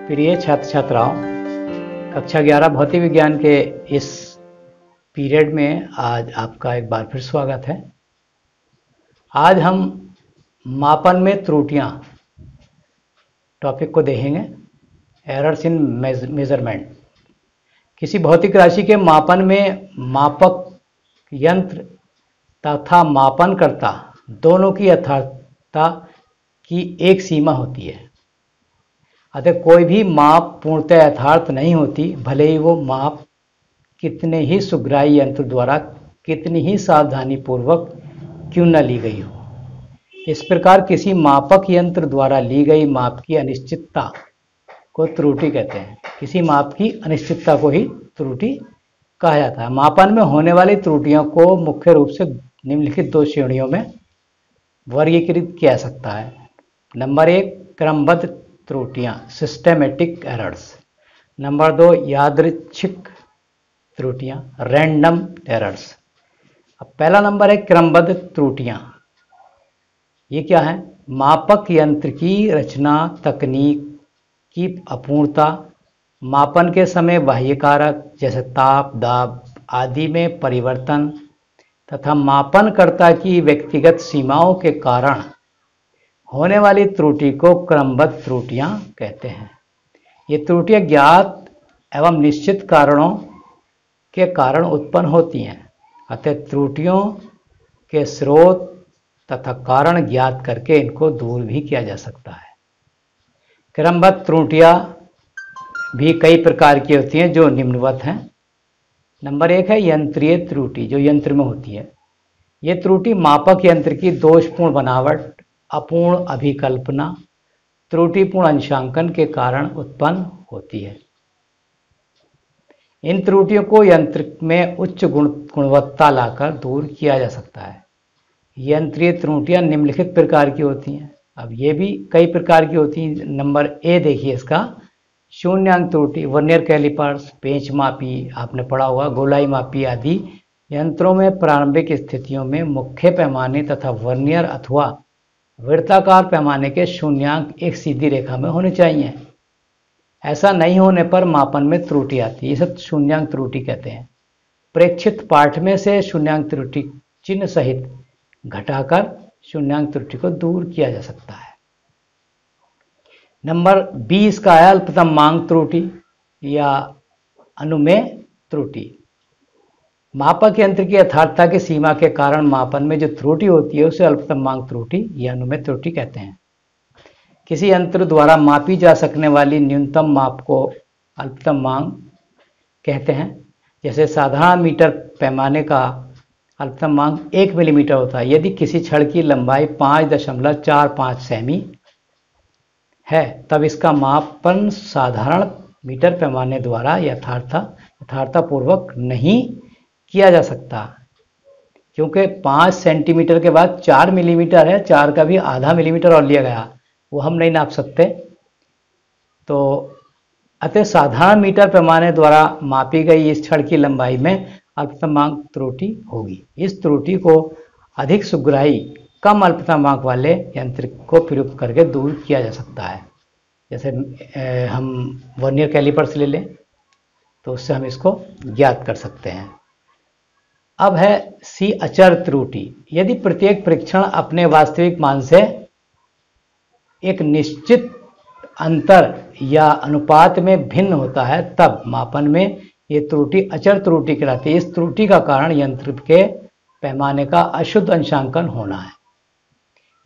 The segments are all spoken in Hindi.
प्रिय छात्र छात्राओं, कक्षा 11 भौतिक विज्ञान के इस पीरियड में आज आपका एक बार फिर स्वागत है। आज हम मापन में त्रुटियां टॉपिक को देखेंगे। Errors in measurement. किसी भौतिक राशि के मापन में मापक यंत्र तथा मापनकर्ता दोनों की यथार्थता की एक सीमा होती है। अतः कोई भी माप पूर्णतः यथार्थ नहीं होती, भले ही वो माप कितने ही सुग्राही यंत्र द्वारा कितनी ही सावधानी पूर्वक क्यों न ली गई हो। इस प्रकार किसी मापक यंत्र द्वारा ली गई माप की अनिश्चितता को त्रुटि कहते हैं। किसी माप की अनिश्चितता को ही त्रुटि कहा जाता है। मापन में होने वाली त्रुटियों को मुख्य रूप से निम्नलिखित दो श्रेणियों में वर्गीकृत किया जा सकता है। नंबर 1, क्रमबद्ध त्रुटियां, सिस्टेमेटिक एरर्स। नंबर 2, यादृच्छिक त्रुटियां, रैंडम एरर्स। अब पहला नंबर है क्रमबद्ध त्रुटियां। ये क्या है? मापक यंत्र की रचना, तकनीक की अपूर्णता, मापन के समय बाह्य कारक जैसे ताप, दाब आदि में परिवर्तन तथा मापनकर्ता की व्यक्तिगत सीमाओं के कारण होने वाली त्रुटि को क्रमबद्ध त्रुटियां कहते हैं। ये त्रुटियां ज्ञात एवं निश्चित कारणों के कारण उत्पन्न होती हैं। अतः त्रुटियों के स्रोत तथा कारण ज्ञात करके इनको दूर भी किया जा सकता है। क्रमबद्ध त्रुटियां भी कई प्रकार की होती हैं जो निम्नवत हैं। नंबर 1 है यंत्रीय त्रुटि, जो यंत्र में होती है। ये त्रुटि मापक यंत्र की दोषपूर्ण बनावट, अपूर्ण अभिकल्पना, त्रुटिपूर्ण अंशांकन के कारण उत्पन्न होती है। इन त्रुटियों को यंत्र में उच्च गुणवत्ता लाकर दूर किया जा सकता है। यंत्रीय त्रुटियां निम्नलिखित प्रकार की होती हैं। अब ये भी कई प्रकार की होती हैं। नंबर ए देखिए इसका, शून्यांक त्रुटि, वर्नियर कैलिपर्स, पेंच मापी, आपने पढ़ा होगा, गोलाई मापी आदि यंत्रों में प्रारंभिक स्थितियों में मुख्य पैमाने तथा वर्नियर अथवा वृत्ताकार पैमाने के शून्यांक एक सीधी रेखा में होने चाहिए। ऐसा नहीं होने पर मापन में त्रुटि आती है। इसे शून्यांक त्रुटि कहते हैं। प्रेक्षित पाठ में से शून्यांक त्रुटि चिन्ह सहित घटाकर शून्यांक त्रुटि को दूर किया जा सकता है। नंबर 20 का है अल्पतम मांग त्रुटि या अनुमेय त्रुटि। मापक यंत्र की यथार्थता की सीमा के कारण मापन में जो त्रुटि होती है उसे अल्पतम मांग त्रुटि या अनुमेय त्रुटि कहते हैं। किसी यंत्र द्वारा मापी जा सकने वाली न्यूनतम माप को अल्पतम मांग कहते हैं। जैसे साधारण मीटर पैमाने का अल्पतम मांग 1 मिलीमीटर होता है। यदि किसी छड़ की लंबाई 5.45 सेमी है तब इसका मापन साधारण मीटर पैमाने द्वारा यथार्थतापूर्वक नहीं किया जा सकता, क्योंकि 5 सेंटीमीटर के बाद 4 मिलीमीटर है, 4 का भी आधा मिलीमीटर और लिया गया, वो हम नहीं नाप सकते। तो अतः साधारण मीटर पैमाने द्वारा मापी गई इस छड़ की लंबाई में अल्पतम मांग त्रुटि होगी। इस त्रुटि को अधिक सुग्राही कम अल्पतम मांग वाले यंत्र को प्रयुक्त करके दूर किया जा सकता है। जैसे हम वर्नियर कैलिपर्स ले लें तो उससे हम इसको ज्ञात कर सकते हैं। अब है सी अचर त्रुटि। यदि प्रत्येक परीक्षण अपने वास्तविक मान से एक निश्चित अंतर या अनुपात में भिन्न होता है तब मापन में ये त्रुटि अचर त्रुटि कहलाती है। इस त्रुटि का कारण यंत्र के पैमाने का अशुद्ध अंशांकन होना है।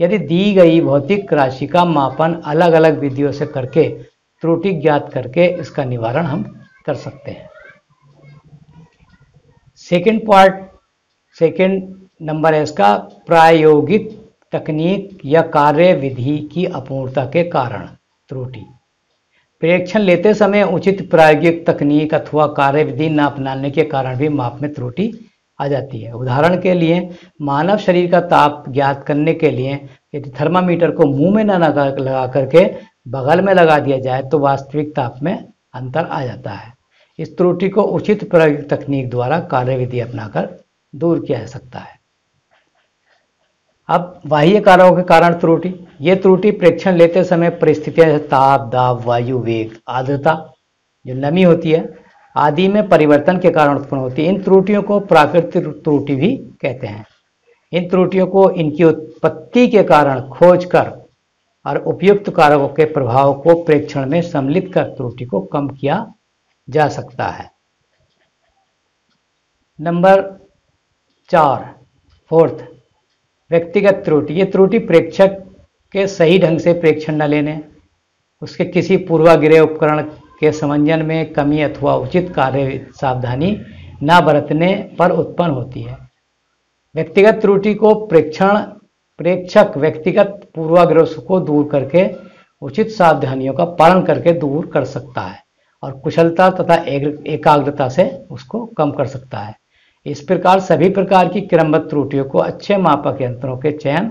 यदि दी गई भौतिक राशि का मापन अलग अलग विधियों से करके त्रुटि ज्ञात करके इसका निवारण हम कर सकते हैं। सेकेंड नंबर है इसका प्रायोगिक तकनीक या कार्य विधि की अपूर्णता के कारण त्रुटि। परीक्षण लेते समय उचित प्रायोगिक तकनीक अथवा कार्य विधि न अपनाने के कारण भी माप में त्रुटि आ जाती है। उदाहरण के लिए मानव शरीर का ताप ज्ञात करने के लिए यदि थर्मामीटर को मुंह में न लगा करके बगल में लगा दिया जाए तो वास्तविक ताप में अंतर आ जाता है। इस त्रुटि को उचित प्रायोगिक तकनीक द्वारा कार्यविधि अपनाकर दूर किया जा सकता है। अब बाह्य कारकों के कारण त्रुटि, ये त्रुटि प्रेक्षण लेते समय परिस्थितियां जैसे ताप, दाब, वायु वेग, आर्द्रता, जो नमी होती है आदि में परिवर्तन के कारण उत्पन्न होती है। इन त्रुटियों को प्राकृतिक त्रुटि भी कहते हैं। इन त्रुटियों को इनकी उत्पत्ति के कारण खोज कर और उपयुक्त कारकों के प्रभाव को प्रेक्षण में सम्मिलित कर त्रुटि को कम किया जा सकता है। नंबर 4, फोर्थ, व्यक्तिगत त्रुटि। ये त्रुटि प्रेक्षक के सही ढंग से प्रेक्षण न लेने, उसके किसी पूर्वाग्रह उपकरण के समंजन में कमी अथवा उचित कार्य सावधानी न बरतने पर उत्पन्न होती है। व्यक्तिगत त्रुटि को प्रेक्षक व्यक्तिगत पूर्वाग्रह को दूर करके उचित सावधानियों का पालन करके दूर कर सकता है और कुशलता तथा एकाग्रता से उसको कम कर सकता है। इस प्रकार सभी प्रकार की क्रमबद्ध त्रुटियों को अच्छे मापक यंत्रों के चयन,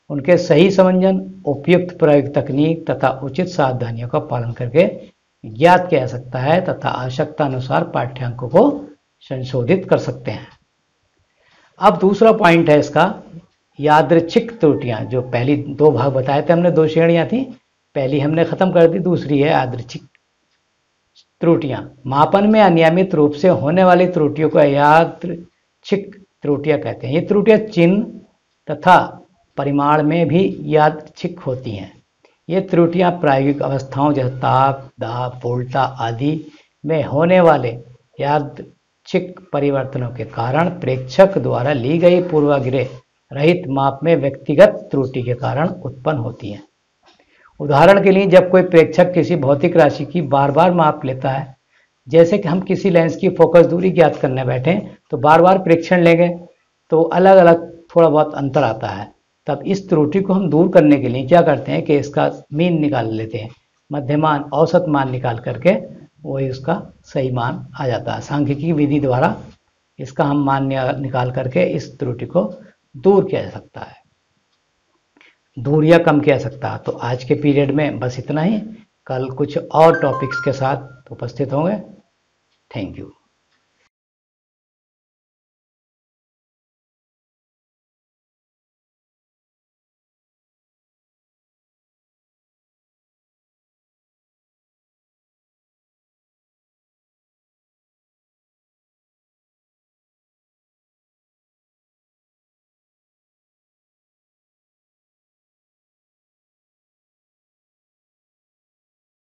उनके सही समंजन, उपयुक्त प्रयोग तकनीक तथा उचित सावधानियों का पालन करके ज्ञात किया जा सकता है तथा आवश्यकता अनुसार पाठ्यांकों को संशोधित कर सकते हैं। अब दूसरा पॉइंट है इसका, यादृच्छिक त्रुटियां। जो पहली 2 भाग बताए थे हमने, 2 श्रेणियां थी, पहली हमने खत्म कर दी, दूसरी है यादृच्छिक त्रुटियां। मापन में अनियमित रूप से होने वाली त्रुटियों को यादृच्छिक त्रुटियां कहते हैं। ये त्रुटियां चिन्ह तथा परिमाण में भी यादृच्छिक होती हैं। ये त्रुटियां प्रायोगिक अवस्थाओं जैसे ताप, दाब, वोल्टा आदि में होने वाले यादृच्छिक परिवर्तनों के कारण प्रेक्षक द्वारा ली गई पूर्वाग्रह रहित माप में व्यक्तिगत त्रुटि के कारण उत्पन्न होती हैं। उदाहरण के लिए, जब कोई प्रेक्षक किसी भौतिक राशि की बार बार माप लेता है, जैसे कि हम किसी लेंस की फोकस दूरी ज्ञात करने बैठे तो बार बार प्रेक्षण लेंगे तो अलग अलग थोड़ा बहुत अंतर आता है। तब इस त्रुटि को हम दूर करने के लिए क्या करते हैं कि इसका मीन निकाल लेते हैं, मध्यमान औसत मान निकाल करके वही उसका सही मान आ जाता है। सांख्यिकी विधि द्वारा इसका हम मान निकाल करके इस त्रुटि को दूर किया जा सकता है, दूर या कम किया जा सकता है। तो आज के पीरियड में बस इतना ही, कल कुछ और टॉपिक्स के साथ उपस्थित होंगे। Thank you.